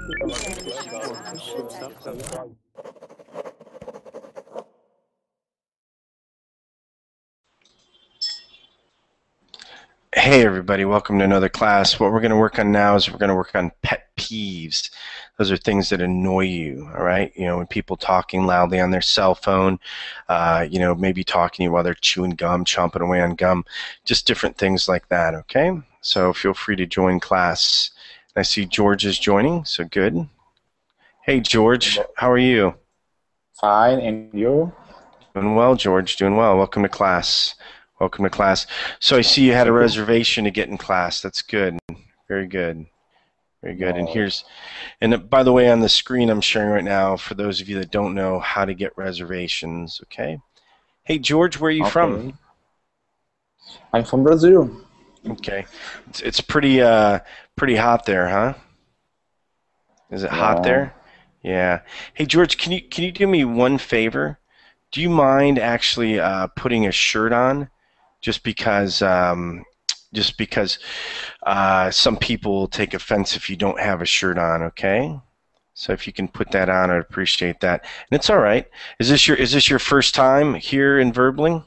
Hey everybody, welcome to another class. What we're going to work on now is we're going to work on pet peeves. Those are things that annoy you, all right? You know, when people talking loudly on their cell phone, you know, maybe talking to you while they're chewing gum, chomping away on gum, just different things like that, okay? So feel free to join class. I see George is joining, so good. Hey George, how are you? Fine, and you? Doing well, George, doing well. Welcome to class. Welcome to class. So I see you had a reservation to get in class. That's good. Very good. Very good. And by the way, on the screen I'm sharing right now, for those of you that don't know how to get reservations, okay? Hey, George, where are you from? I'm from Brazil. Okay. It's pretty pretty hot there, huh? Is it hot there? Yeah. Hey, George, can you do me one favor? Do you mind actually putting a shirt on? Just because some people will take offense if you don't have a shirt on, okay? So if you can put that on, I'd appreciate that. And it's all right. Is this your first time here in Verbling?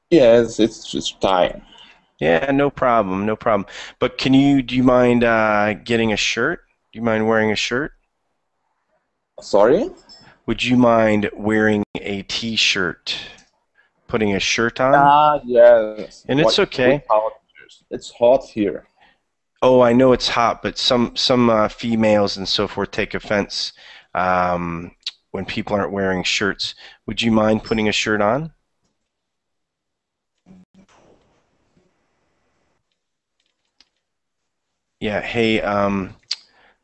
Yes, it's just time. Yeah, no problem, no problem. But do you mind getting a shirt? Do you mind wearing a shirt? Sorry? Would you mind wearing a t-shirt? Putting a shirt on? Yes. And it's okay. It's hot here. Oh, I know it's hot, but some females and so forth take offense when people aren't wearing shirts. Would you mind putting a shirt on? Yeah. Hey,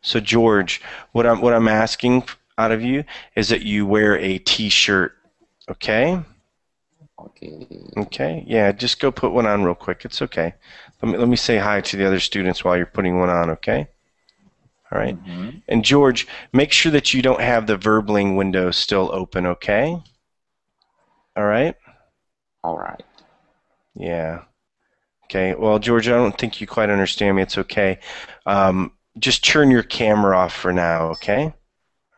so George, what I'm asking out of you is that you wear a t-shirt, okay? Okay. Okay. Yeah, just go put one on real quick. It's okay. Let me say hi to the other students while you're putting one on, okay? All right. And George, make sure that you don't have the Verbling window still open, okay? All right? All right. Yeah. Okay. Well, George, I don't think you quite understand me. It's okay. Just turn your camera off for now, okay? All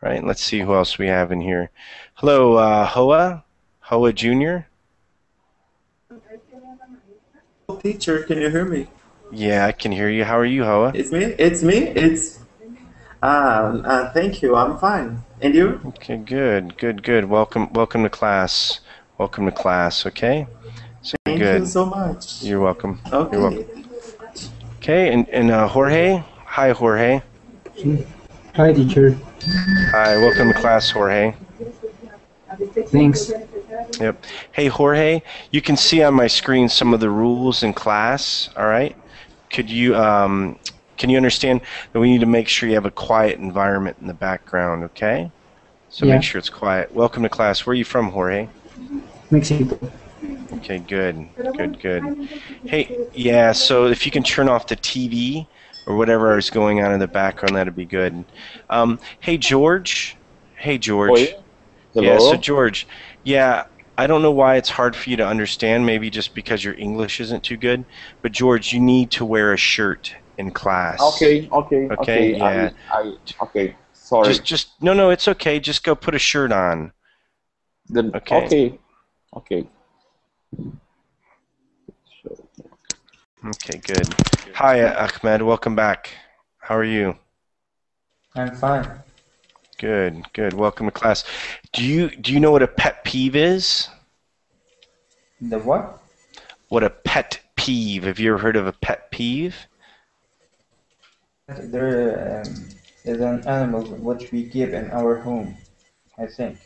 right. Let's see who else we have in here. Hello, Hoa Jr. Teacher, can you hear me? Yeah, I can hear you. How are you, Hoa? It's me. Thank you. I'm fine. And you? Okay, good. Welcome to class. Welcome to class, okay? So Thank you so much. You're welcome. Okay. You're welcome. Okay, and Jorge? Hi, Jorge. Hi, teacher. Hi, welcome to class, Jorge. Thanks. Yep. Hey, Jorge, you can see on my screen some of the rules in class, all right? Can you understand that we need to make sure you have a quiet environment in the background, okay? So Yeah. make sure it's quiet. Welcome to class. Where are you from, Jorge? Mexico. Okay, good. Hey, yeah, so if you can turn off the TV or whatever is going on in the background, that'd be good. Hey, George. Hello? Yeah, so George, yeah, I don't know why it's hard for you to understand, maybe just because your English isn't too good, but George, you need to wear a shirt in class. Okay. Yeah. Okay. Sorry. No, it's okay. Just go put a shirt on. Okay. Okay. Okay, good. Hi, Ahmed. Welcome back. How are you? I'm fine. Good. Welcome to class. Do you know what a pet peeve is? The what? What a pet peeve. Have you ever heard of a pet peeve? There is an animal which we keep in our home, I think.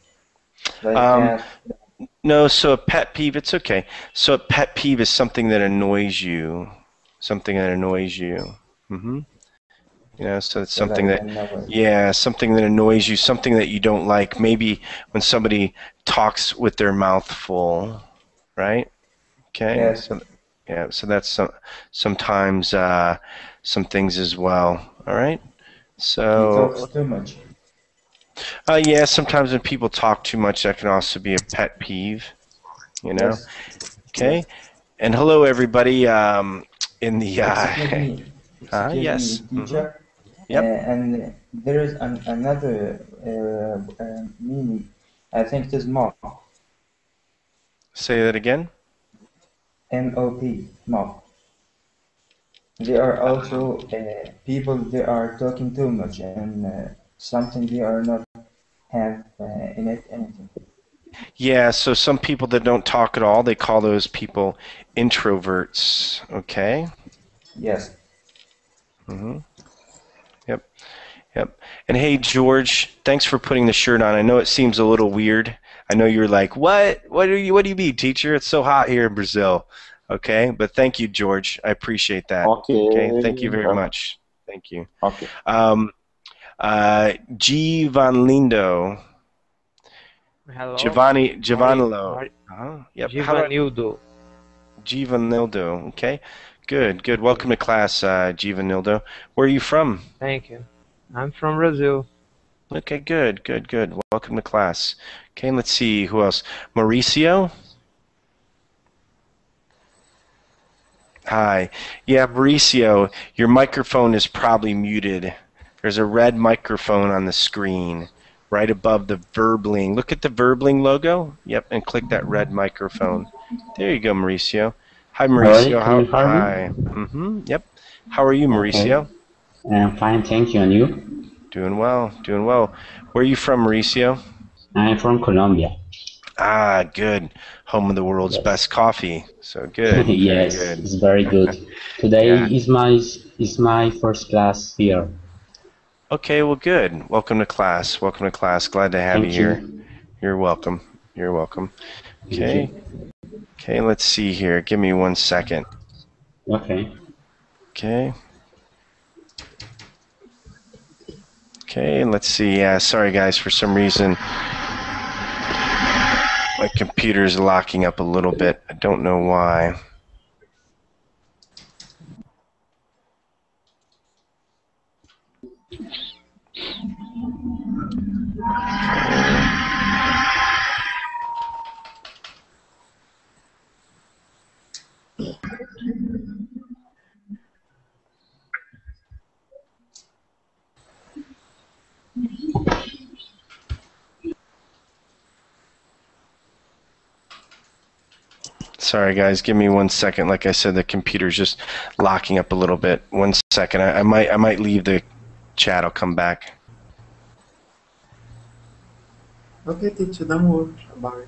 Like cat. No, so a pet peeve, it's okay. So a pet peeve is something that annoys you. Something that annoys you. You know, so it's something something that annoys you, something that you don't like. Maybe when somebody talks with their mouth full, right? Okay. Yes. So that's sometimes some things as well. All right. So He talks too much. yeah, sometimes when people talk too much, that can also be a pet peeve. You know. Yes. Okay. And hello, everybody. In the Excuse me. yes. Teacher. Yep. And there is another meaning. I think it is mop. Say that again. M-O-P, mop. They are also people. They are talking too much and something they are not have in it anything. Yeah, so some people that don't talk at all, they call those people introverts. Okay. Yes. Mm-hmm. Yep. Yep. And hey, George, thanks for putting the shirt on. I know it seems a little weird. I know you're like, what? What do you mean, teacher? It's so hot here in Brazil. Okay. But thank you, George. I appreciate that. Okay. Thank you Okay. very much. Thank you. Okay. Um, G. Van Lindo. Hello. Giovanilo. Yep. How do I? Givanildo. Givanildo. Okay. Good. Good. Welcome to class, Givanildo. Where are you from? Thank you. I'm from Brazil. Okay, good, good, good. Welcome to class. Okay, let's see who else. Mauricio. Hi. Yeah, Mauricio, your microphone is probably muted. There's a red microphone on the screen right above the Verbling. Look at the Verbling logo. Yep, and click that red microphone. There you go, Mauricio. Hi, Hello, Mauricio. can you hear me? Hi. Yep. How are you, Okay, Mauricio? I'm fine, thank you. And you? Doing well, doing well. Where are you from, Mauricio? I'm from Colombia. Ah, good. Home of the world's Yes. best coffee. So good, very Yes, good. it's very good. Today Yeah. is my first class here. Okay, well, good. Welcome to class. Welcome to class. Glad to have you Thank here. you. You're welcome. You're welcome. Thank Okay. you. Okay, let's see here. Give me 1 second. Okay. Okay. Okay, let's see. Yeah, sorry guys, for some reason my computer's locking up a little bit. I don't know why. Sorry guys, give me 1 second. Like I said, the computer's just locking up a little bit. 1 second. I might leave the chat. I'll come back. Okay, teacher, don't worry about it.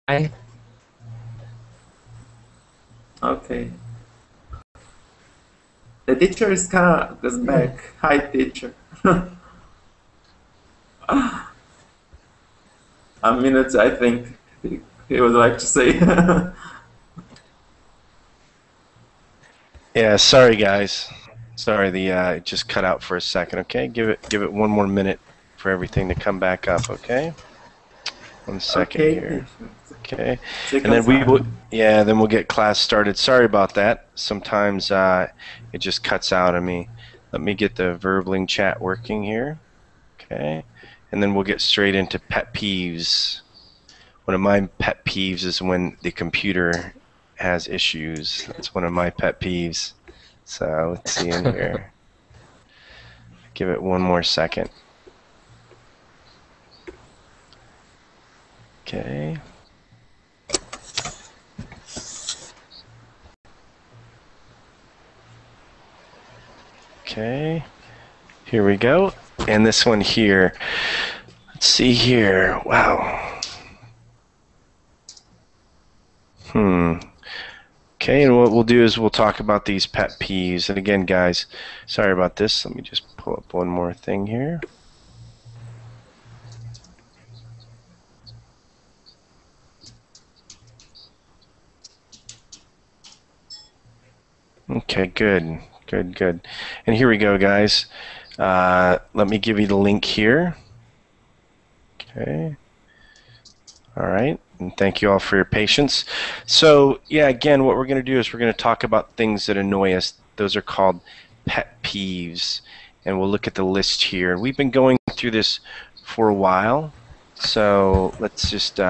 I Okay. The teacher is back. Hi, teacher. A minute, I think he would like to say. Yeah, sorry guys. Sorry, the it just cut out for a second. Okay, give it one more minute for everything to come back up. Okay, 1 second Okay, here. teacher. Okay, Take and your then we will. time. Yeah, then we'll get class started. Sorry about that. Sometimes it just cuts out on me. Let me get the verbling chat working here. Okay, and then we'll get straight into pet peeves. One of my pet peeves is when the computer has issues. That's one of my pet peeves. So let's see in here. Give it one more second. Okay. Okay. Here we go. And this one here. Let's see here. Wow. Okay, and what we'll do is we'll talk about these pet peeves. And again, guys, sorry about this. Let me just pull up one more thing here. Okay, good. Good. And here we go, guys. Let me give you the link here. Okay. All right. And thank you all for your patience. So, yeah, again, what we're going to do is we're going to talk about things that annoy us. Those are called pet peeves. And we'll look at the list here. We've been going through this for a while. So let's just get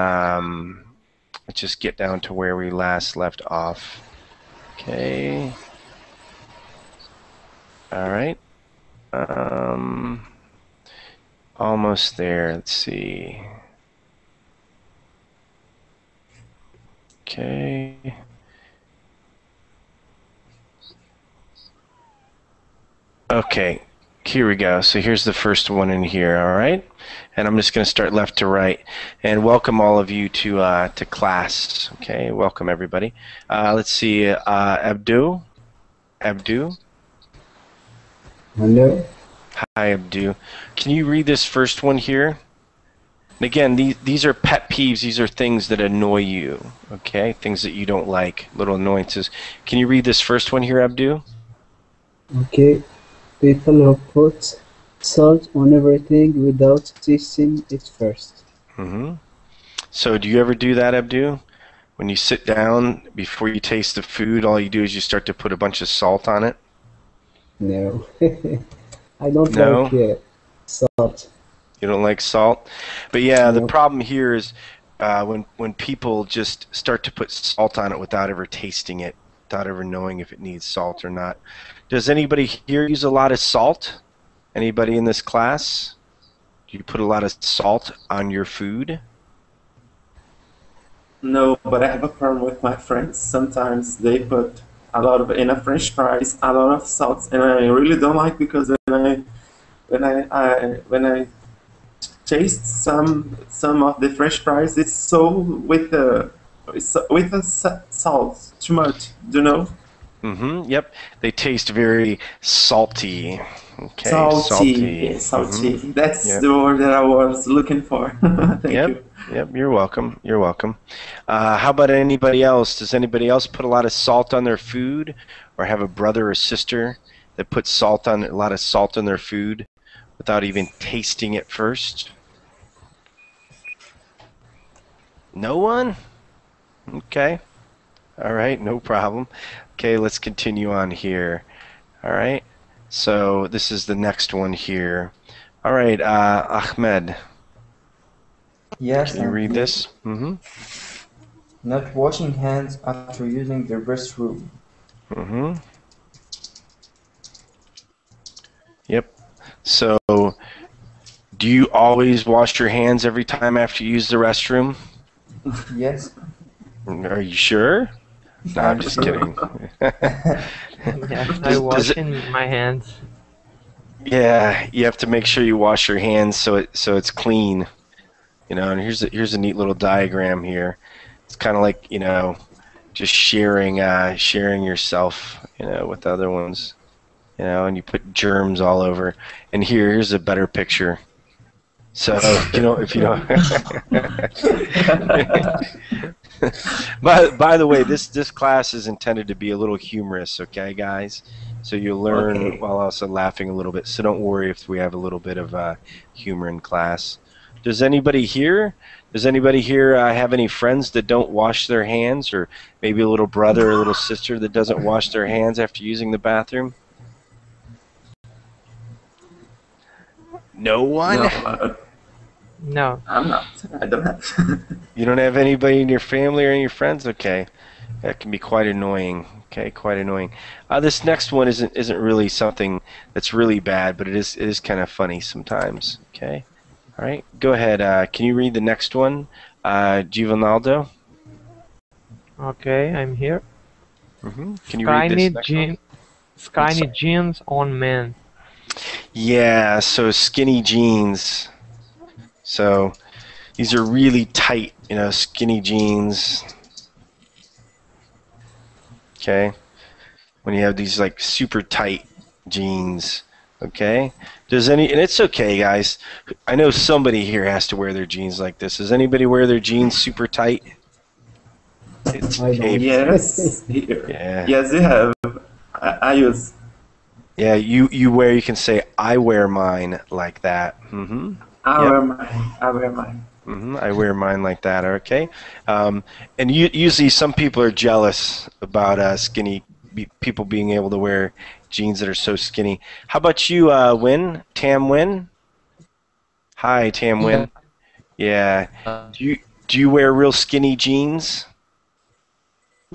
down to where we last left off. Okay. All right. Almost there. Let's see. Okay. Okay. Here we go. So here's the first one in here. All right. And I'm just going to start left to right. And welcome all of you to class. Okay. Welcome everybody. Let's see. Abdu. Hello. Hi, Abdu. Can you read this first one here? And again, these are pet peeves. These are things that annoy you, okay? Things that you don't like, little annoyances. Can you read this first one here, Abdu? Okay. People who put salt on everything without tasting it first. So do you ever do that, Abdu? When you sit down, before you taste the food, all you do is you start to put a bunch of salt on it? No. I don't No? like salt. You don't like salt? But yeah, the No. problem here is when people just start to put salt on it without ever tasting it, without ever knowing if it needs salt or not. Does anybody here use a lot of salt? Anybody in this class? Do you put a lot of salt on your food? No, but I have a problem with my friends. Sometimes they put in a French fries, a lot of salt, and I really don't like because when I taste some of the French fries, it's so with the salt too much. Do you know? Yep. They taste very salty. Okay, Salty. salty. Salty. That's Yep. the word that I was looking for. Thank you. Yep, you're welcome. You're welcome. How about anybody else? Does anybody else put a lot of salt on their food, or have a brother or sister that puts a lot of salt on their food without even tasting it first? No one? Okay. All right, no problem. Okay, let's continue on here. All right. So this is the next one here. All right, Ahmed. Yes, Can you and read please, this? not washing hands after using the restroom. Yep. So, do you always wash your hands every time after you use the restroom? Yes, Are you sure? No, I'm just sure. kidding. yes, I Does wash it? in my hands. Yeah, you have to make sure you wash your hands so it's clean. You know, and here's a neat little diagram here. It's kind of like, just sharing yourself, with other ones, and you put germs all over. And here's a better picture. So, if you don't. By the way, this class is intended to be a little humorous, okay, guys? So you'll learn while also laughing a little bit. So don't worry if we have a little bit of humor in class. Does anybody here have any friends that don't wash their hands, or maybe a little brother or a little sister that doesn't wash their hands after using the bathroom? No one? No. I'm not. I don't have. You don't have anybody in your family or in your friends? Okay. That can be quite annoying. Okay, quite annoying. This next one isn't really something that's really bad, but it is kind of funny sometimes. Okay. All right. Go ahead. Can you read the next one, Giovanaldo? Okay, I'm here. Can you read this next one? Skinny jeans on men. Yeah. So skinny jeans. So these are really tight, skinny jeans. Okay. When you have these like super tight jeans. Okay. And it's okay, guys. I know somebody here has to wear their jeans like this. Does anybody wear their jeans super tight? It's okay. Yes. Yeah. Yes, you have. I use. Yeah, you can say I wear mine like that. I wear mine. I wear mine like that. Okay. And usually some people are jealous about skinny people being able to wear jeans that are so skinny. How about you, Win? Tam Win? Hi, Tam Win. Yeah. Do you wear real skinny jeans?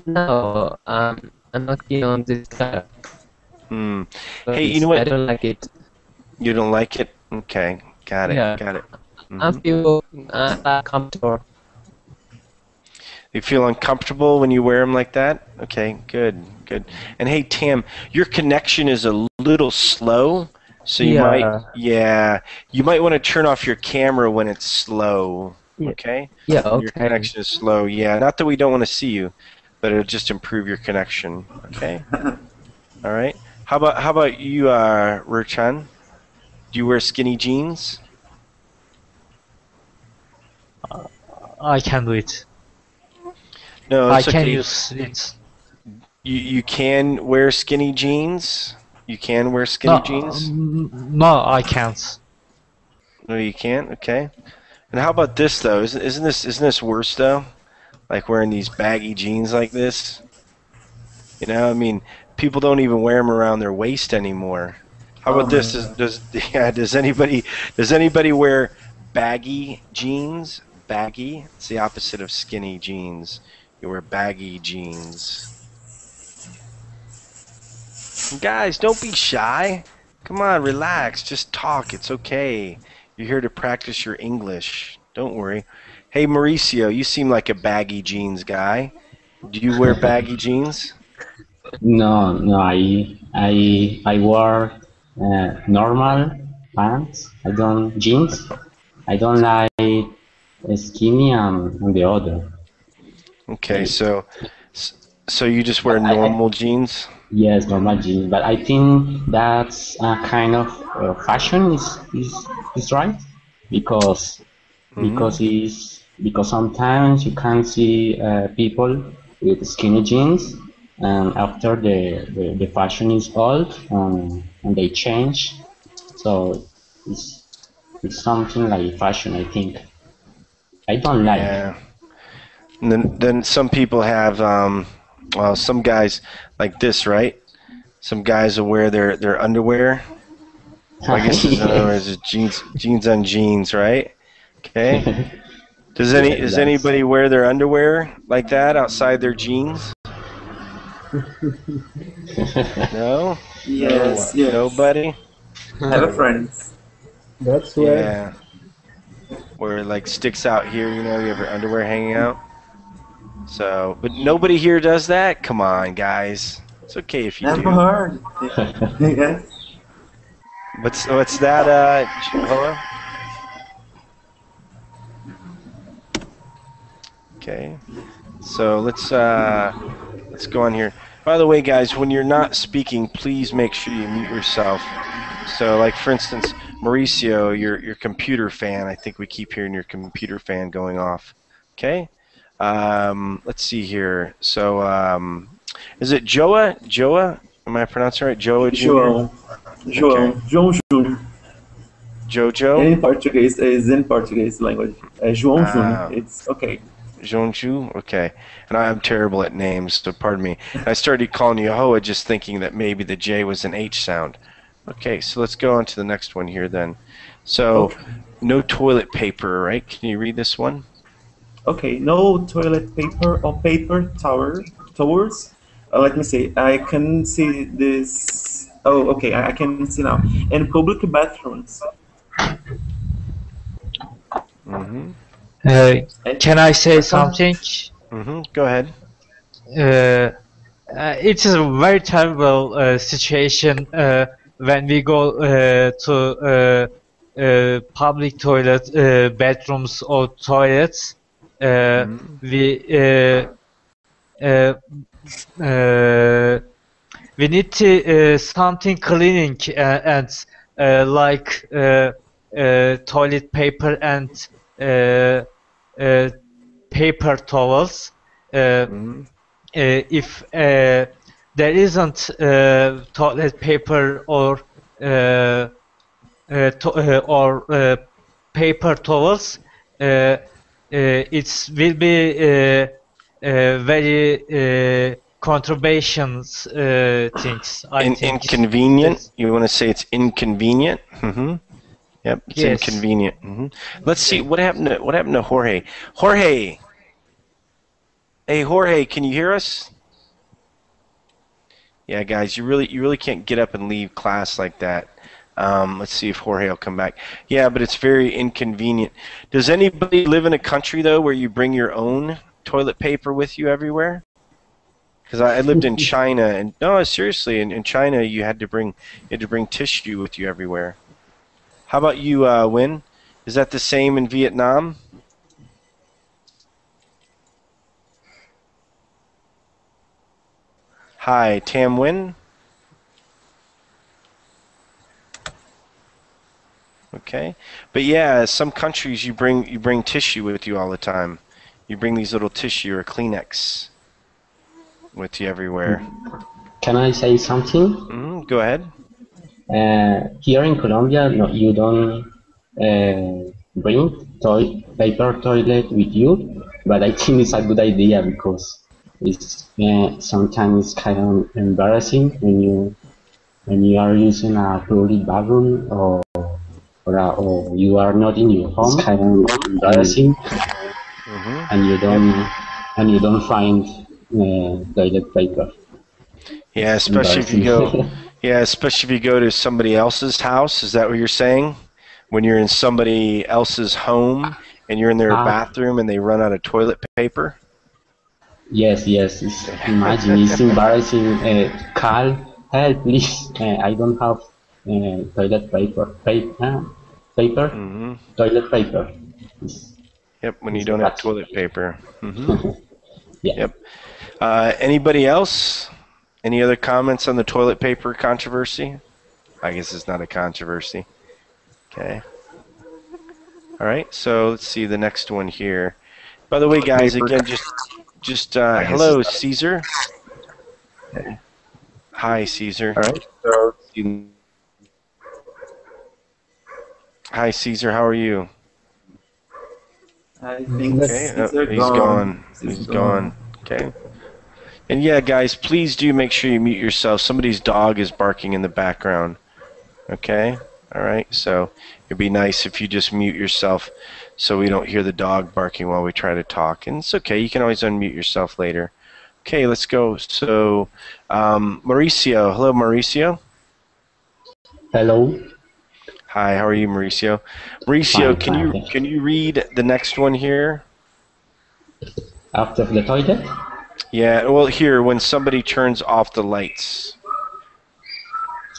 No, I'm not keen on this color. Hey, you know what? I don't like it. You don't like it? Okay, got it. Yeah. Got it. I feel uncomfortable. You feel uncomfortable when you wear them like that? Okay, good. And hey, Tam, your connection is a little slow, so you might want to turn off your camera when it's slow. Okay? Yeah, okay. Your connection is slow. Yeah, not that we don't want to see you, but it'll just improve your connection. Okay? All right. How about you, Rurchan? Do you wear skinny jeans? I can do it. No, I it's can okay. use it. You can wear skinny jeans? You can wear skinny jeans? No, I can't. No, you can't? Okay. And how about this, though? Isn't this worse, though? Like wearing these baggy jeans like this? I mean, people don't even wear them around their waist anymore. How about this? Does anybody wear baggy jeans? Baggy? It's the opposite of skinny jeans. You wear baggy jeans. Guys, don't be shy. Come on, relax. Just talk. It's okay. You're here to practice your English. Don't worry. Hey, Mauricio, you seem like a baggy jeans guy. Do you wear baggy jeans? No, I wear normal pants. I don't jeans. I don't like skinny and the other. Okay, so you just wear normal jeans? Yes, normal jeans. But I think that's a kind of fashion is right because because sometimes you can see people with skinny jeans. And after the fashion is old and they change, so it's something like fashion. I think I don't like. Yeah. And then some people have some guys like this, right? Some guys will wear their underwear. Well, I guess in other words, it's jeans on jeans, right? Okay. Does anybody wear their underwear like that outside their jeans? No? Yes. Nobody? I have a friend. That's why. Yeah. Where it like sticks out here, you have your underwear hanging out. So, but nobody here does that? Come on, guys. It's okay if you do. Never heard. Yes. What's that, hello? Okay. So let's go on here. By the way, guys, when you're not speaking, please make sure you mute yourself. So, like for instance, Mauricio, your computer fan. I think we keep hearing your computer fan going off. Okay. Let's see here. So, is it Joa? Joa? Am I pronouncing it right? Joa Jr. João. João Júnior. Jojo? In Portuguese, is in Portuguese language. João Júnior. It's okay. Jonju? Okay. And I'm terrible at names, so pardon me. I started calling you Hoa just thinking that maybe the J was an H sound. Okay, so let's go on to the next one here then. So, no toilet paper, right? Can you read this one? Okay, no toilet paper or paper towels. Let me see. I can see this. Oh, okay, I can see now. In public bathrooms. Can I say something? Go ahead. It is a very terrible situation when we go to public toilet, bedrooms or toilets. We need to something cleaning and like toilet paper and paper towels. If there isn't toilet paper or paper towels, it will be very contributions things. I think inconvenient. You want to say it's inconvenient? Yep, it's yes. Inconvenient. Let's see what happened to Jorge. Jorge. Hey Jorge, can you hear us? Yeah, guys, you really can't get up and leave class like that. Let's see if Jorge will come back. Yeah, but it's very inconvenient. Does anybody live in a country though where you bring your own toilet paper with you everywhere? Because I lived in China, and no, seriously, in China you had to bring tissue with you everywhere. How about you, Win? Is that the same in Vietnam? Hi, Tam Win. Okay, but yeah, some countries you bring tissue with you all the time. You bring these little tissue or Kleenex with you everywhere. Can I say something? Go ahead. Here in Colombia, no, you don't bring paper toilet with you, but I think it's a good idea because it's sometimes kind of embarrassing when you are using a public bathroom or you are not in your home. It's kind of embarrassing, and you don't find toilet paper. Yeah, especially if you go. Yeah, especially if you go to somebody else's house. Is that what you're saying? When you're in somebody else's home and you're in their bathroom and they run out of toilet paper? Yes. Imagine, it's embarrassing. Carl, help, please. I don't have toilet paper. Toilet paper. Yep, when you don't have toilet paper. Yeah. Yep. Anybody else? Any other comments on the toilet paper controversy? I guess it's not a controversy. Okay. All right, so let's see the next one here. By the way, guys, again, just hello, Caesar. Hi, Caesar. All right. So, hi, Caesar. How are you? I think he's gone. He's gone. Okay. And yeah, guys, please do make sure you mute yourself. Somebody's dog is barking in the background. Okay? All right. So it'd be nice if you just mute yourself so we don't hear the dog barking while we try to talk. And it's okay. You can always unmute yourself later. Okay, let's go. So, Mauricio. Hello, Mauricio. Hello. Hi, how are you, Mauricio? Mauricio, can you read the next one here? After the toilet? Yeah, well, here, when somebody turns off the lights.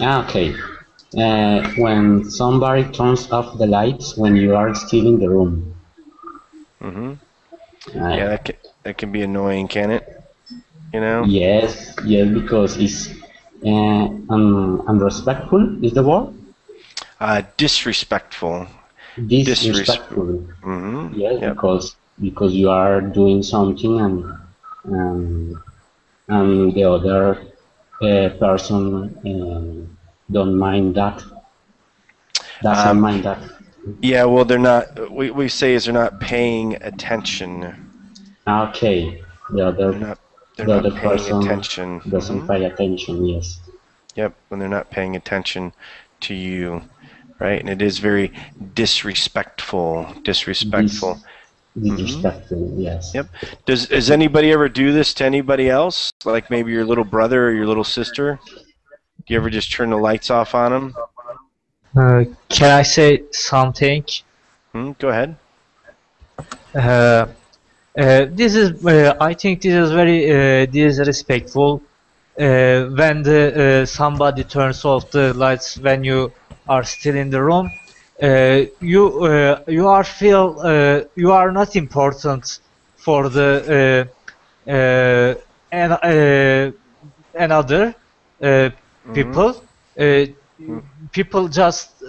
Okay. When somebody turns off the lights when you are still in the room. Yeah, that can be annoying, can it? You know? Yes, yes, because it's unrespectful is the word. Disrespectful. Disrespectful. Yes, Yep. because you are doing something and the other person don't mind that. Doesn't mind that. Yeah, well, they're not. We say is they're not paying attention. Okay, They're the not other paying person attention. doesn't pay attention. Yes. Yep, when they're not paying attention to you, right? And it is very disrespectful. Disrespectful. Disrespectful. Yes. Yep. Does anybody ever do this to anybody else? Like maybe your little brother or your little sister? Do you ever just turn the lights off on them? Can I say something? Go ahead. This is, I think this is very disrespectful when somebody turns off the lights when you are still in the room. You are not important for the another people. People just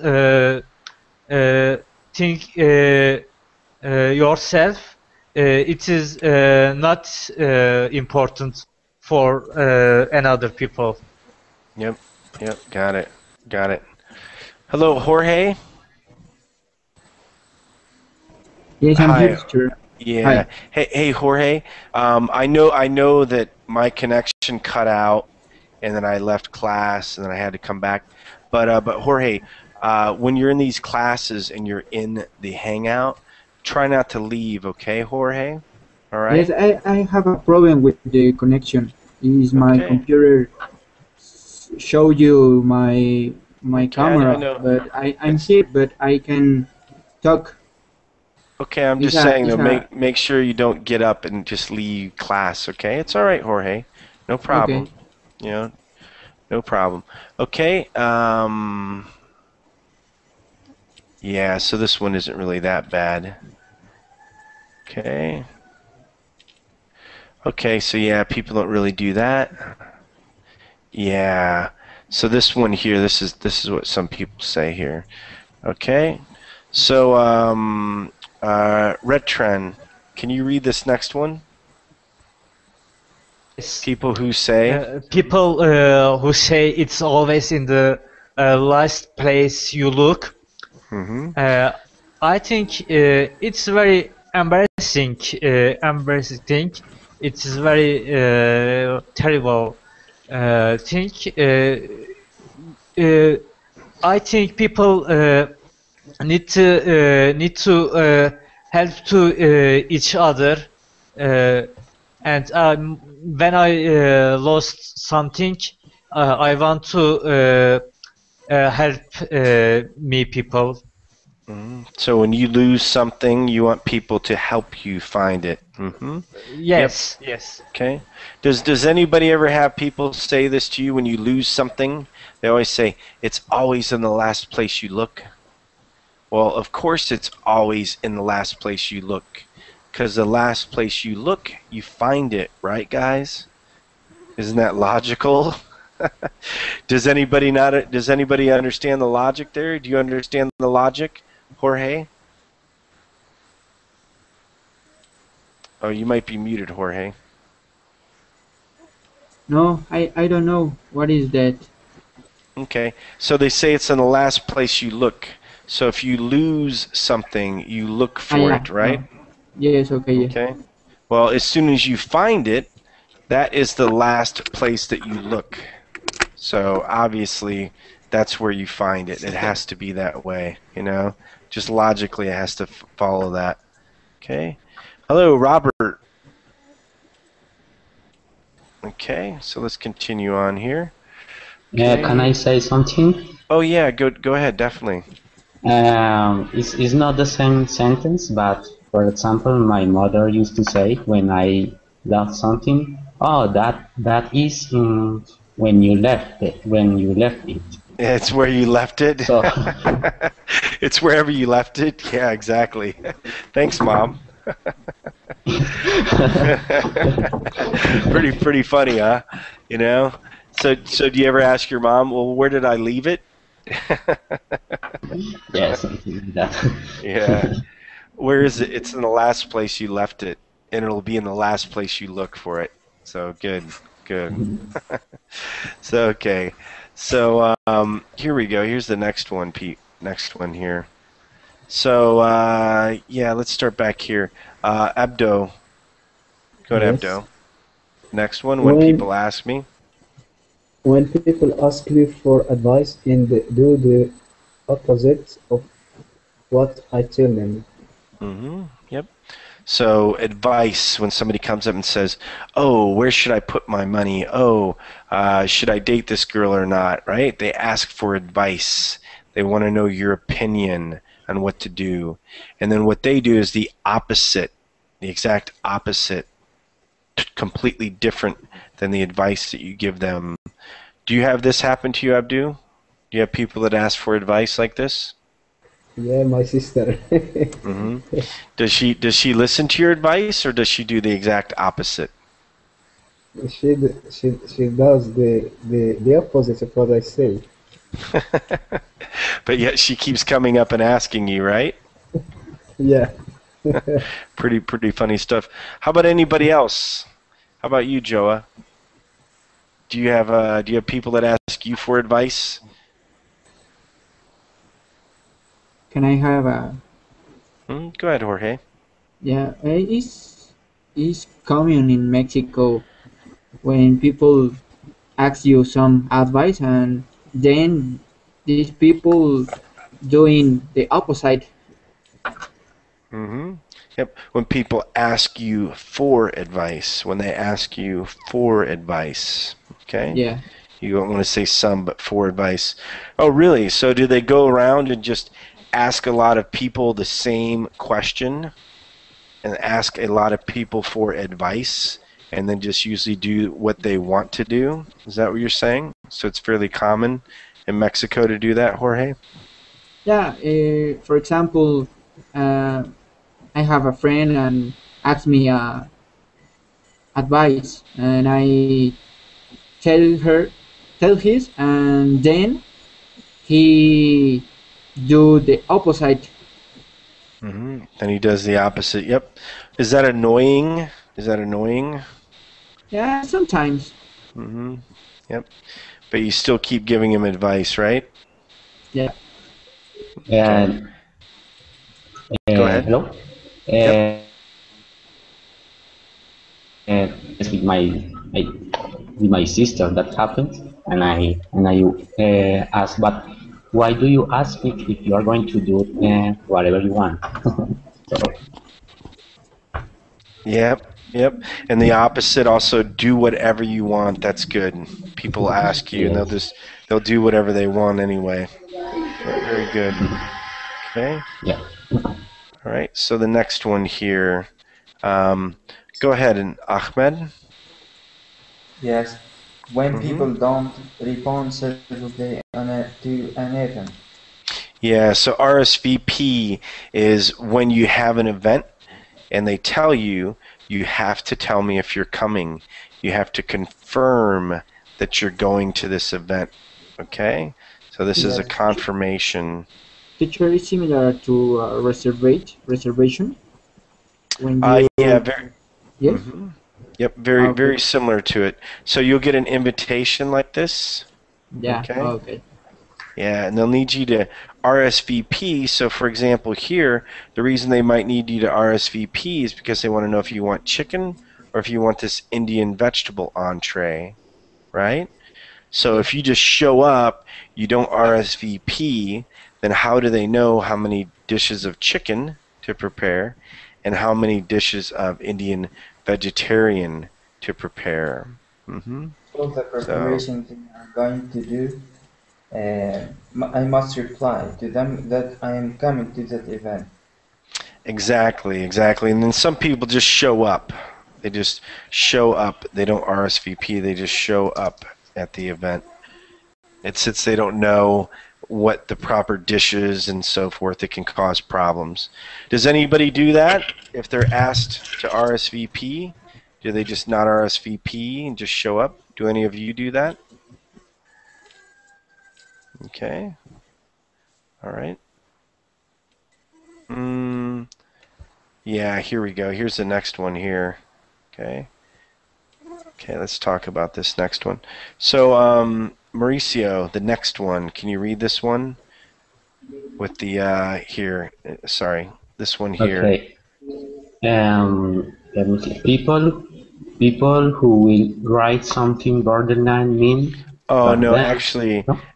think yourself. It is not important for another people. Yep. Got it. Hello, Jorge. Yes, I'm here, Hi. teacher. Yeah. Hi. Hey, Jorge. I know that my connection cut out, and then I left class, and then I had to come back. But Jorge, when you're in these classes and you're in the Hangout, try not to leave, okay, Jorge? All right. Yes, I have a problem with the connection. Is my computer show you my camera, I know. but I'm here, but I can talk. Okay, I'm just saying though, make sure you don't get up and just leave class, okay? It's all right, Jorge. No problem. Okay. You know, no problem. Okay. Yeah, so this one isn't really that bad. Okay. Okay, so yeah, people don't really do that. Yeah. So this one here, this is what some people say here. Okay. So Retren, can you read this next one? Yes. People who say who say it's always in the last place you look. I think it's very embarrassing thing. It is very terrible thing. I think people need to help to each other. And when I lost something, I want to help me people. So when you lose something, you want people to help you find it. Yes. Yep. Yes. Okay. Does anybody ever have people say this to you when you lose something? They always say it's always in the last place you look. Well, of course it's always in the last place you look, because the last place you look, you find it, right, guys? Isn't that logical? Does anybody understand the logic there? Do you understand the logic, Jorge? Oh, you might be muted, Jorge. No, I don't know. What is that? Okay, so they say it's in the last place you look. So if you lose something, you look for it, right? Yes, okay. Okay. Well, as soon as you find it, that is the last place that you look. So obviously, that's where you find it. It has to be that way, you know? Just logically, it has to follow that. Okay. Hello, Robert. Okay, so let's continue on here. Okay. Can I say something? Oh yeah, go ahead, definitely. It's not the same sentence, but for example, my mother used to say when I love something, oh, that is when you left it. It's where you left it. So, it's wherever you left it. Yeah, exactly. Thanks, Mom. Pretty funny, huh? You know. So do you ever ask your mom, well, where did I leave it? Yes, something like that. Yeah. Where is it? It's in the last place you left it, and it'll be in the last place you look for it. So good, good. So okay. So here we go. Here's the next one, Pete. Next one here. So yeah, let's start back here. Abdo. Go ahead, Yes. Abdo. Next one, when When people ask me. when people ask me for advice and do the opposite of what I tell them. Yep. So advice, when somebody comes up and says, oh, where should I put my money? Oh, should I date this girl or not? Right? They ask for advice. They want to know your opinion on what to do. And then what they do is the opposite, the exact opposite, completely different than the advice that you give them. Do you have this happen to you, Abdu? Do you have people that ask for advice like this? Yeah, my sister. Does she listen to your advice, or does she do the exact opposite? She does the opposite of what I say. But yet she keeps coming up and asking you, right? Yeah. Pretty funny stuff. How about anybody else? How about you, Joa? Do you have people that ask you for advice? Can I have a? Go ahead, Jorge. Yeah, it's common in Mexico when people ask you some advice and then these people doing the opposite. Yep. When people ask you for advice, when they ask you for advice, okay? Yeah. You don't want to say some, but for advice. Oh, really? So do they go around and just ask a lot of people the same question and ask a lot of people for advice and then just usually do what they want to do? Is that what you're saying? So it's fairly common in Mexico to do that, Jorge? Yeah. For example, I have a friend and asks me advice, and I tell her, tell his, and then he do the opposite. Then he does the opposite. Yep. Is that annoying? Is that annoying? Yeah, sometimes. Yep. But you still keep giving him advice, right? Yeah. And Go ahead. hello. Yep. It's with my sister that happened, and I asked, but why do you ask me if you are going to do whatever you want? So, Yep. And the opposite also, do whatever you want. That's good. People ask you, and yes. they'll do whatever they want anyway. Very good. Okay. Yeah. All right. So the next one here. Go ahead, and Ahmed. Yes, when people don't respond seriously to an event. Yeah, so RSVP is when you have an event and they tell you, you have to tell me if you're coming. You have to confirm that you're going to this event. Okay? So this is a confirmation. Teacher is similar to reservation. When you yeah, very. yes. Yep, very similar to it. So you'll get an invitation like this. Yeah. Okay. Okay. Yeah, and they'll need you to RSVP. So, for example, here, the reason they might need you to RSVP is because they want to know if you want chicken or if you want this Indian vegetable entree, right? So if you just show up, you don't RSVP, then how do they know how many dishes of chicken to prepare and how many dishes of Indian vegetarian to prepare? All the preparations they are going to do, I must reply to them that I am coming to that event. Exactly. And then some people just show up. They just show up. They don't RSVP. They just show up at the event. It's since they don't know what the proper dishes and so forth. It can cause problems. Does anybody do that if they're asked to RSVP? Do they just not RSVP and just show up? Do any of you do that? Okay. All right. Yeah, here we go. Here's the next one here. Okay. Okay, let's talk about this next one. So, Mauricio, the next one. Can you read this one? With the, here, sorry, this one here. Okay. Let me see. People who will write something borderline mean. Oh, no, then,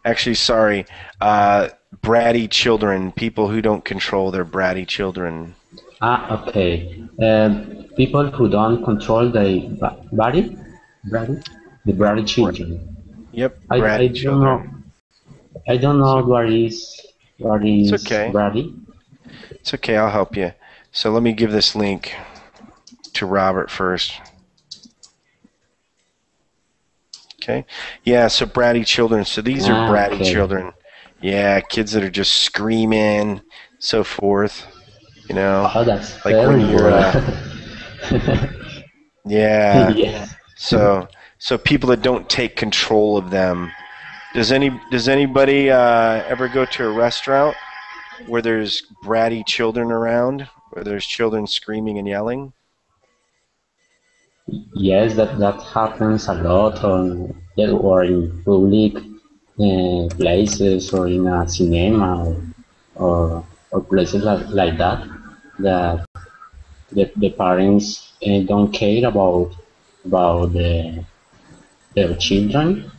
actually, sorry. Bratty children, people who don't control their bratty children. Okay. People who don't control their body, the bratty children. Yep, I bratty children. I don't know what is It's okay. bratty. It's okay, I'll help you. So let me give this link to Robert first. Okay. Yeah, so bratty children. So these are bratty children. Yeah, kids that are just screaming, so forth. You know, oh, that's like when you're, yeah. Yes. So people that don't take control of them. Does anybody ever go to a restaurant where there's bratty children around, where there's children screaming and yelling? Yes, that happens a lot or in public places or in a cinema or places like that. That the parents don't care about their children,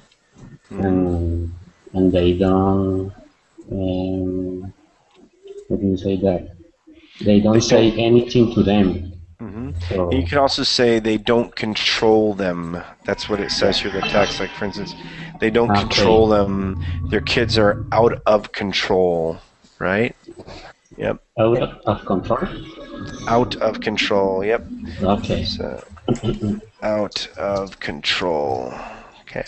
and they don't. What do you say that? They don't say anything to them. So, you can also say they don't control them. That's what it says here in the text. Like, for instance, they don't control them. Their kids are out of control, right? Yep. Out of control? Out of control, yep. Okay. So, out of control. Okay.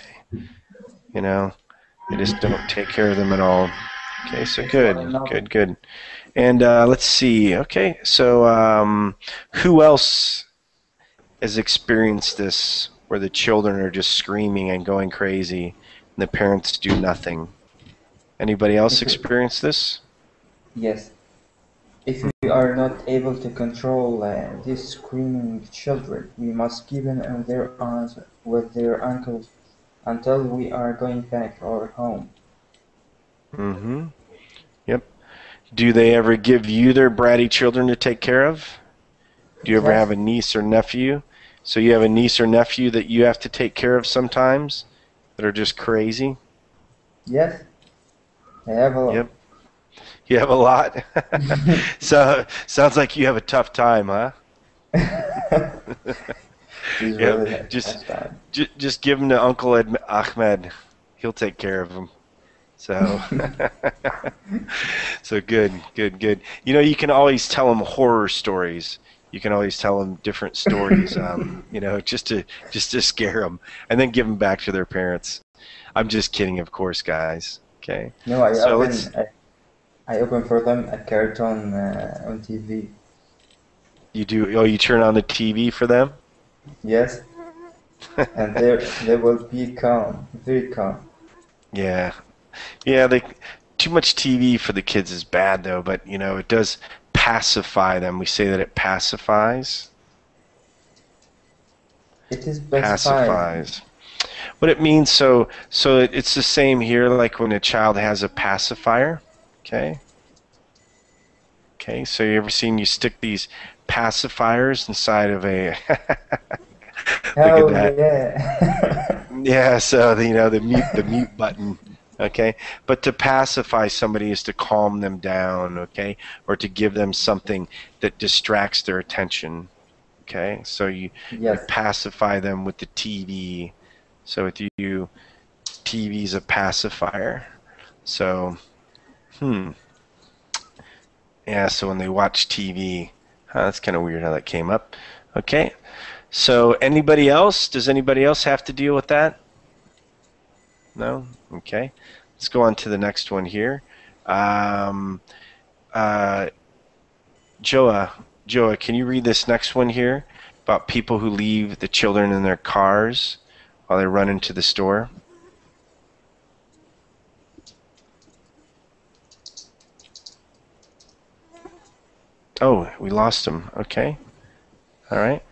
You know, they just don't take care of them at all. Okay, so good. And let's see. Okay, so who else has experienced this where the children are just screaming and going crazy and the parents do nothing? Anybody else experience this? Yes. If we are not able to control these screaming children, we must keep them in their arms with their uncles until we are going back our home. Yep. Do they ever give you their bratty children to take care of? Do you ever have a niece or nephew? So you have a niece or nephew that you have to take care of sometimes that are just crazy? Yes. I have a lot. Yep. You have a lot? So sounds like you have a tough time, huh? Really just give them to Uncle Ahmed. He'll take care of them. So, so good. You know, you can always tell them horror stories. You can always tell them different stories, you know, just to scare them, and then give them back to their parents. I'm just kidding, of course, guys. Okay. No, I open for them a cartoon on TV. You do? Oh, you turn on the TV for them? Yes. And they will be calm, very calm. Yeah. Too much TV for the kids is bad, though, but, you know, it does pacify them. We say that it pacifies. It is pacifies. What it means, so it's the same here, like when a child has a pacifier, okay? Okay, so you ever seen you stick these pacifiers inside of a... Look at that. Yeah. Yeah, so, you know, the mute button. Okay, but to pacify somebody is to calm them down, okay, or to give them something that distracts their attention. Okay, so you pacify them with the TV. So with you, TV's a pacifier. So, yeah. So when they watch TV, that's kind of weird how that came up. Okay, so anybody else? Does anybody else have to deal with that? No? Okay. Let's go on to the next one here. Joa, can you read this next one here about people who leave the children in their cars while they run into the store? Oh, we lost him. Okay. All right.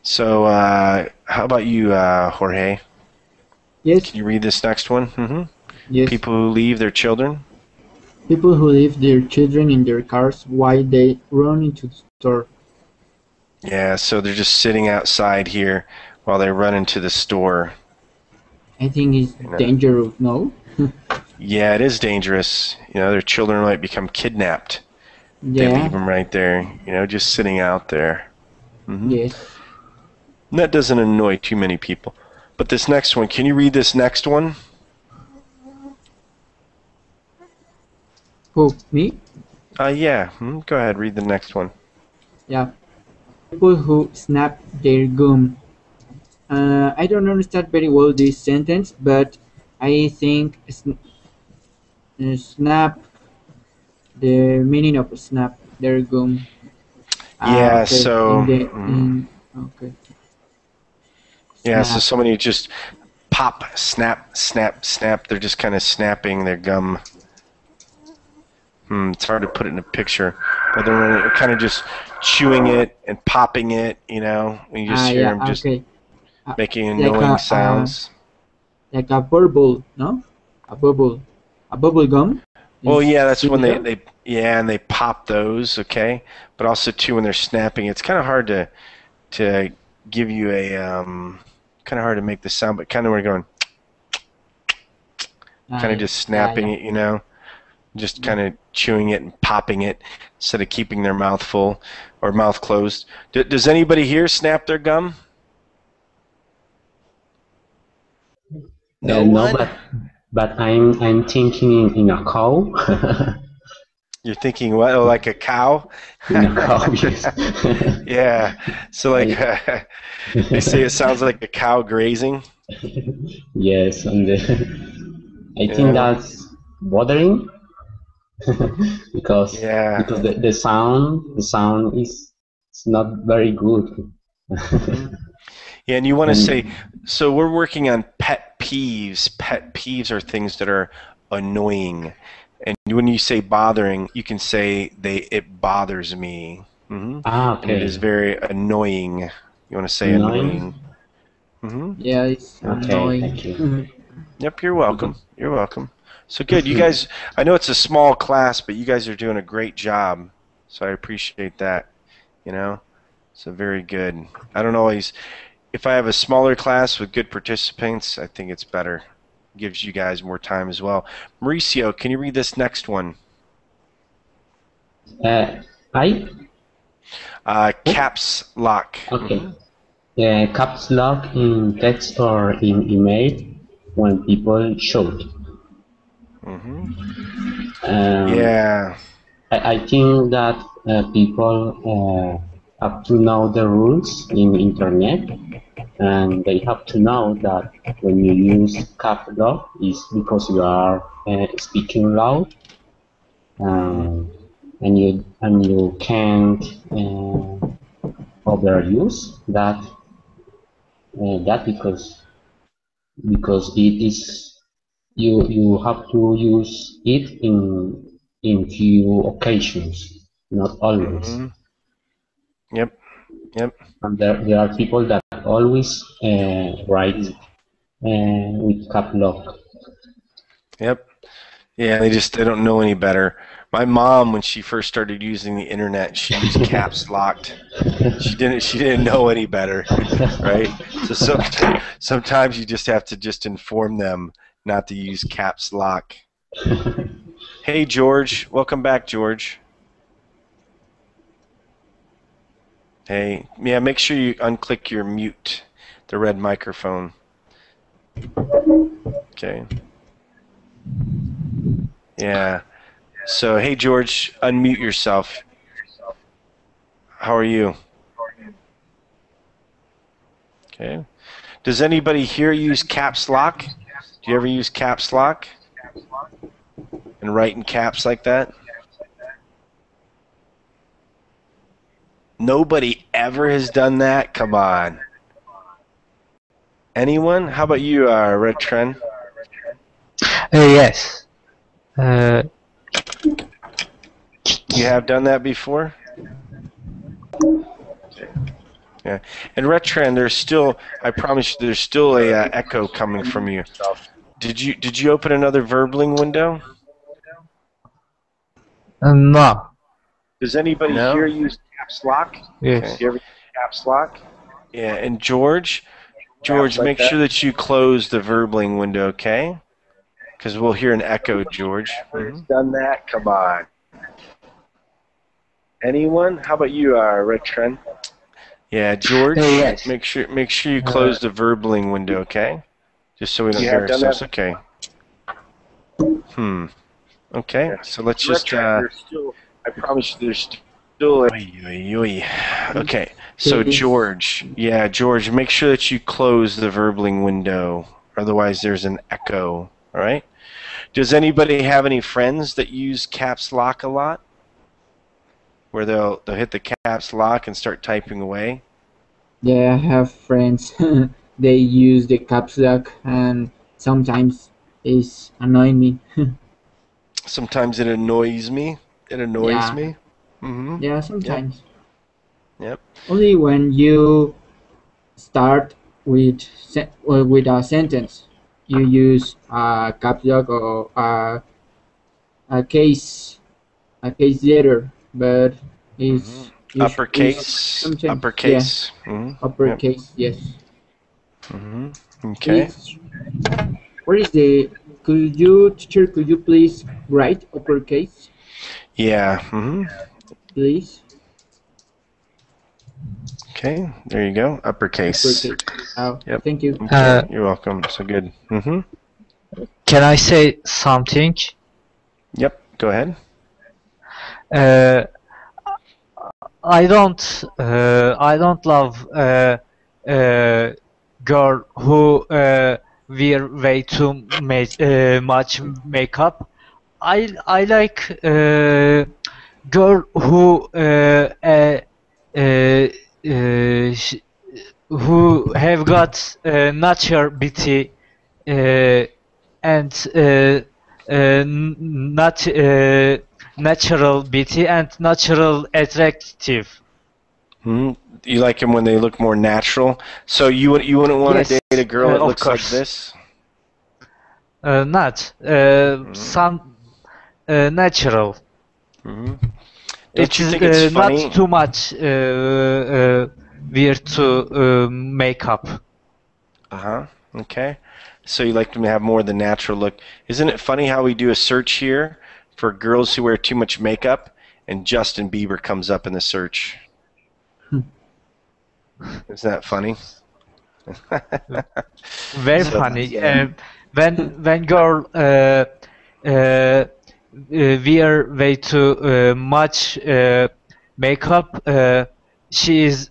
So how about you, Jorge? Yes. Can you read this next one? Mm-hmm. Yes. People who leave their children? People who leave their children in their cars while they run into the store. Yeah, so they're just sitting outside here while they run into the store. I think it's dangerous, no? Yeah, it is dangerous. Their children might become kidnapped. Yeah. They leave them right there, just sitting out there. Mm-hmm. Yes. And that doesn't annoy too many people. But this next one, can you read this next one? Who, me? Yeah. Go ahead, read the next one. Yeah. People who snap their gum. I don't understand very well this sentence, but I think snap, the meaning of snap their gum. Yeah, okay. so... Okay. Yeah, so somebody just pop, snap, snap, snap. They're just kind of snapping their gum. It's hard to put it in a picture, but they're kind of just chewing it and popping it, when you just hear them just making annoying sounds. Like a bubble, no? A bubble gum. Well, yeah, that's when they pop those, okay? But also too when they're snapping, it's kind of hard to give you a kind of hard to make the sound, but kind of when you're going, kind of just snapping it, just kind of chewing it and popping it instead of keeping their mouth full or mouth closed. Does anybody here snap their gum? No, but I'm thinking in a cow. You're thinking what? Oh, like a cow? In a cow, yes. Yeah. So like they say it sounds like a cow grazing. Yes, and I think that's bothering because the sound is not very good. Yeah, and you want to say, so we're working on pet peeves. Pet peeves are things that are annoying. And when you say bothering, you can say it bothers me. Mm-hmm. Okay. And it is very annoying. You want to say annoying. Mm-hmm. Yeah, it's annoying. Thank you. Mm-hmm. Yep, you're welcome. You're welcome. So good. You guys, I know it's a small class, but you guys are doing a great job. So I appreciate that. So very good. I don't always, if I have a smaller class with good participants, I think it's better. Gives you guys more time as well. Mauricio, can you read this next one? Caps lock. Okay. Caps lock in text or in email when people shout. Yeah. I think that people have to know the rules in internet, and they have to know that when you use cap lock is because you are speaking loud, and you can't overuse that because it is you have to use it in few occasions, not always. Yep. And there are people that always write with cap lock. Yep. Yeah, they don't know any better. My mom, when she first started using the internet, she used caps locked. She didn't know any better, right? So sometimes you just have to just inform them not to use caps lock. Hey, George. Welcome back, George. Hey, yeah, make sure you unclick your mute, the red microphone. Okay. Yeah. So, hey, George, unmute yourself. How are you? Okay. Does anybody here use caps lock? Do you ever use caps lock? And write in caps like that? Nobody ever has done that? Come on. Anyone? How about you, Red Trend? Yes. You have done that before? Yeah. And Red Trend, there's still, I promise you, there's still a echo coming from you. Did you open another verbling window? No. Does anybody here use caps lock? Yes. Okay. Do you ever use caps lock? Yeah. And George, make sure that you close the verbling window, okay? Because we'll hear an echo, George. Done that? Come on. Anyone? How about you, Red Trend? Yeah, George. Yes. Make sure you close the verbling window, okay? Just so we don't hear ourselves. Okay. Okay. So let's just. I promise you, there's still. Okay. So George, George, make sure that you close the verbling window. Otherwise, there's an echo. All right. Does anybody have any friends that use caps lock a lot? Where they'll hit the caps lock and start typing away? Yeah, I have friends. They use the caps lock, and sometimes it's annoying me. Sometimes it annoys me. It annoys me. Yeah, sometimes. Yep. Only when you start with a sentence, you use a caps lock or a case letter, but it's uppercase. Uppercase. Yeah. Uppercase, yes. Okay. Where is the? Teacher, could you please write uppercase? Yeah. Please. Okay. There you go. Uppercase. Oh, yep. Thank you. Okay. You're welcome. So good. Can I say something? Yep. Go ahead. I don't love girl who wear way too much makeup. I like girl who who have got natural beauty and not natural beauty and natural attractive. You like them when they look more natural. So you wouldn't want to date a girl that looks like this? Not some natural. Don't you think it's funny? Not too much wear to makeup. Okay. So you like them to have more of the natural look. Isn't it funny how we do a search here for girls who wear too much makeup, and Justin Bieber comes up in the search? Isn't that funny? Very funny. When girl wear way too much makeup, she is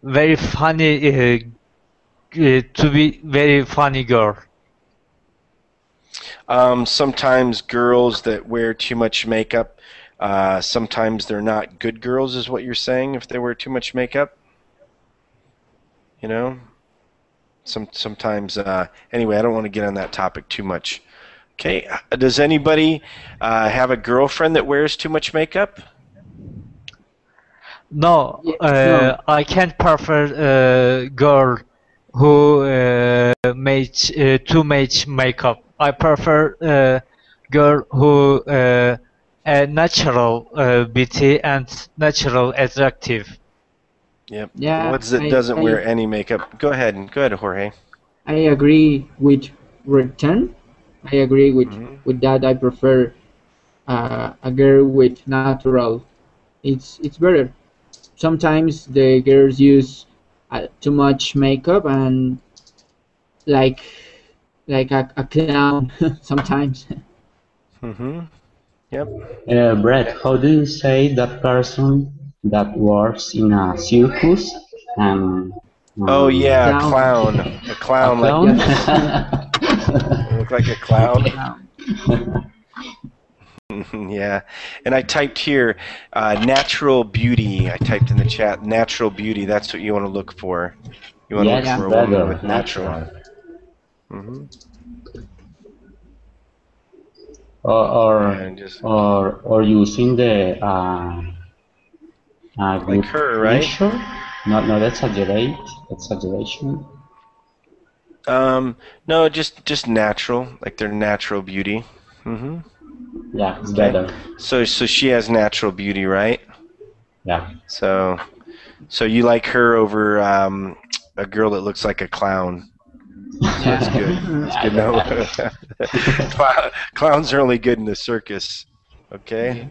very funny to be very funny girl. Sometimes girls that wear too much makeup, sometimes they're not good girls, is what you're saying, if they wear too much makeup? You know? Sometimes, anyway, I don't want to get on that topic too much. Okay, does anybody have a girlfriend that wears too much makeup? No, I can't prefer girl who makes too much makeup. I prefer girl who a natural beauty and natural attractive. Yep. Yeah, What's that doesn't wear any makeup? Go ahead, Jorge. I agree with return. I agree with that. I prefer a girl with natural. It's better. Sometimes the girls use too much makeup and like a clown sometimes. Yep. Brett, how do you say that person that works in a circus and Oh yeah, a Clown. clown. A A clown like clown? Yes. you look like a clown. Clown. Yeah, and I typed here natural beauty. I typed in the chat natural beauty. That's what you want to look for. You want to look Yes, Yeah. for a woman better, with natural. natural. Hmm. Or And just or using the like good her, right? measure, not exaggeration. No, just natural, like their natural beauty. Hmm. Yeah, it's Okay. better. So she has natural beauty, right? Yeah. So you like her over a girl that looks like a clown. So that's Yeah. good. That's Yeah, good. No, clowns are only good in the circus. Okay. Yeah.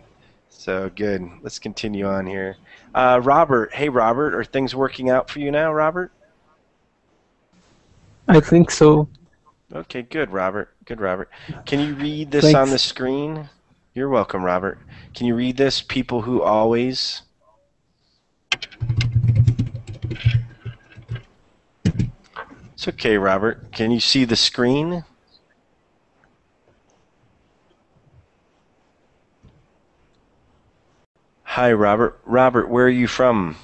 So good. Let's continue on here. Robert, hey Robert, are things working out for you now, Robert? I think so. Okay, good, Robert. Good, Robert. Can you read this on the Thanks. screen? You're welcome, Robert. Can you read this? People who always. It's okay, Robert. Can you see the screen? Hi, Robert. Robert, where are you from?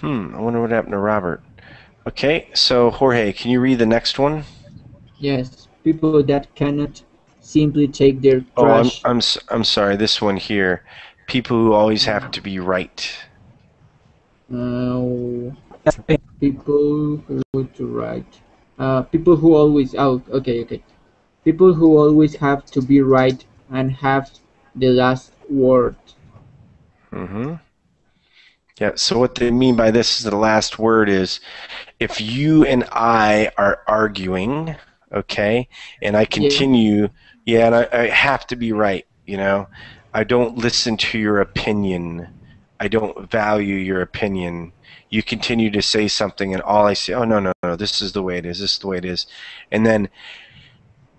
I wonder what happened to Robert. Okay, so Jorge, can you read the next one? Yes. People that cannot simply take their Oh, trash. I'm sorry. This one here. People who always have to be right. People who to write. People who always. Oh, okay, okay. People who always have to be right and have the last word. Mm-hmm. Yeah. So what they mean by this is the last word is if you and I are arguing, okay, and I continue, yeah, and I have to be right, you know. I don't listen to your opinion. I don't value your opinion. You continue to say something, and all I say, oh, no, no, no, this is the way it is, this is the way it is. And then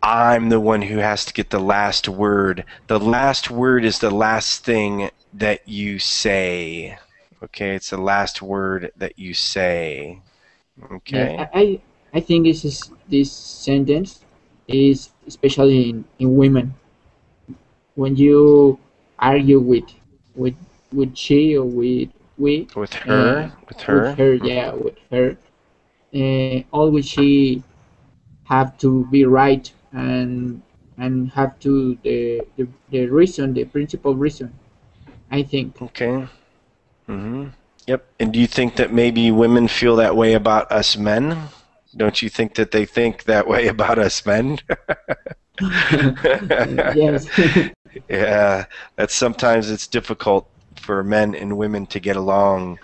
I'm the one who has to get the last word. The last word is the last thing that you say. Okay, it's the last word that you say. Yes, Okay. I think this sentence is especially in women when you argue with with she or with we With her, with her, yeah, with her, always she have to be right and have to the reason, the principal reason, I think. Okay. Yep. And do you think that maybe women feel that way about us men? Don't you think that they think that way about us men? Yes. Yeah, that's sometimes it's difficult for men and women to get along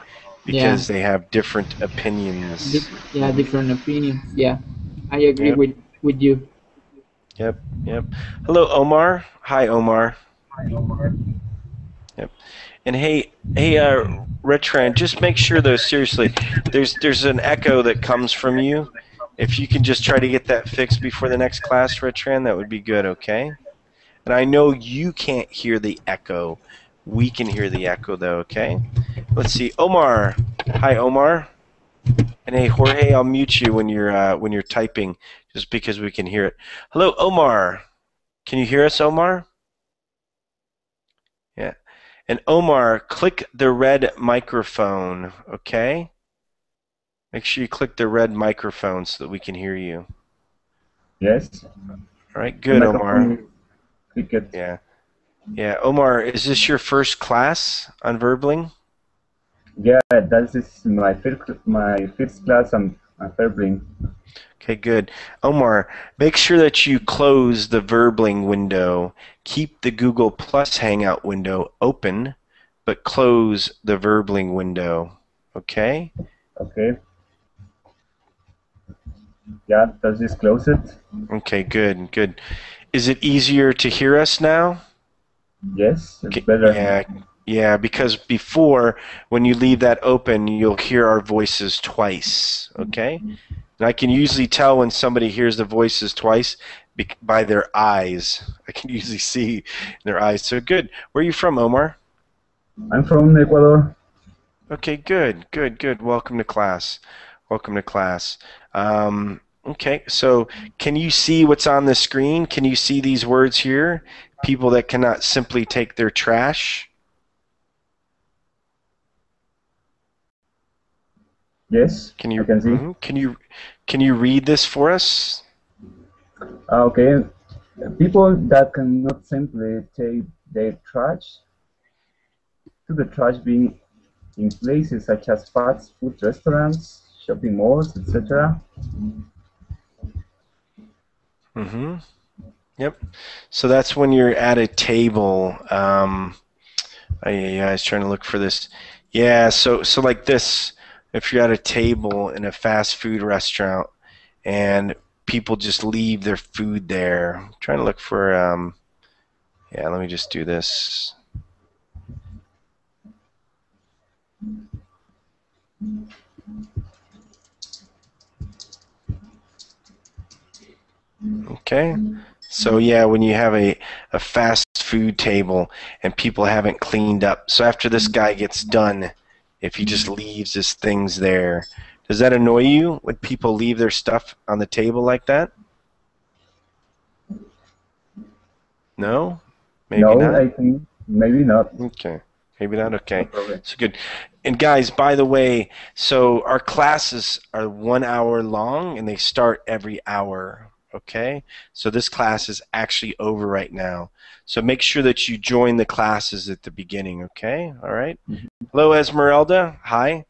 Yeah. because they have different opinions. Yeah, different opinions. Yeah, I agree Yep. with you. Yep. Yep. Hello, Omar. Hi, Omar. Yep. And hey, Retran, just make sure though, seriously, there's an echo that comes from you. If you can just try to get that fixed before the next class, Retran, that would be good, okay? And I know you can't hear the echo. We can hear the echo though, okay? Let's see. Omar. Hi, Omar. And hey, Jorge, I'll mute you when you're typing just because we can hear it. Hello, Omar. Can you hear us, Omar? Yeah. And Omar, click the red microphone, okay? Make sure you click the red microphone so that we can hear you. Yes. All right, good, Omar. Click it. Yeah. Yeah, Omar, is this your first class on Verbling? Yeah, that is my first class on Verbling. Okay, good. Omar, make sure that you close the Verbling window. Keep the Google Plus Hangout window open, but close the Verbling window. Okay? Okay. Yeah, does this close it? Okay, good, good. Is it easier to hear us now? Yes, it's better. Yeah, yeah, because before, when you leave that open, you'll hear our voices twice, okay? And I can usually tell when somebody hears the voices twice by their eyes. I can usually see in their eyes. So good. Where are you from, Omar? I'm from Ecuador. Okay, good, good, good. Welcome to class. Welcome to class. Okay, so can you see what's on the screen? Can you see these words here? People that cannot simply take their trash. Yes, Can I you can see. can you read this for us? Okay, people that cannot simply take their trash to the trash bin in places such as fast food restaurants, shopping malls, etc. Mm-hmm. Yep. So that's when you're at a table. I was trying to look for this. Yeah. So like this, if you're at a table in a fast food restaurant and people just leave their food there. I'm trying to look for. Yeah. Let me just do this. Okay. So yeah, when you have a fast food table and people haven't cleaned up. So after this guy gets done, if he just leaves his things there, does that annoy you when people leave their stuff on the table like that? No? Maybe No, not? I think maybe not. Okay. Maybe not? No Okay. problem. So good. And guys, by the way, so our classes are 1 hour long and they start every hour. Okay? So this class is actually over right now. So make sure that you join the classes at the beginning, okay? All right? Hello, Esmeralda. Hi.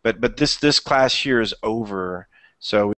But this class here is over. So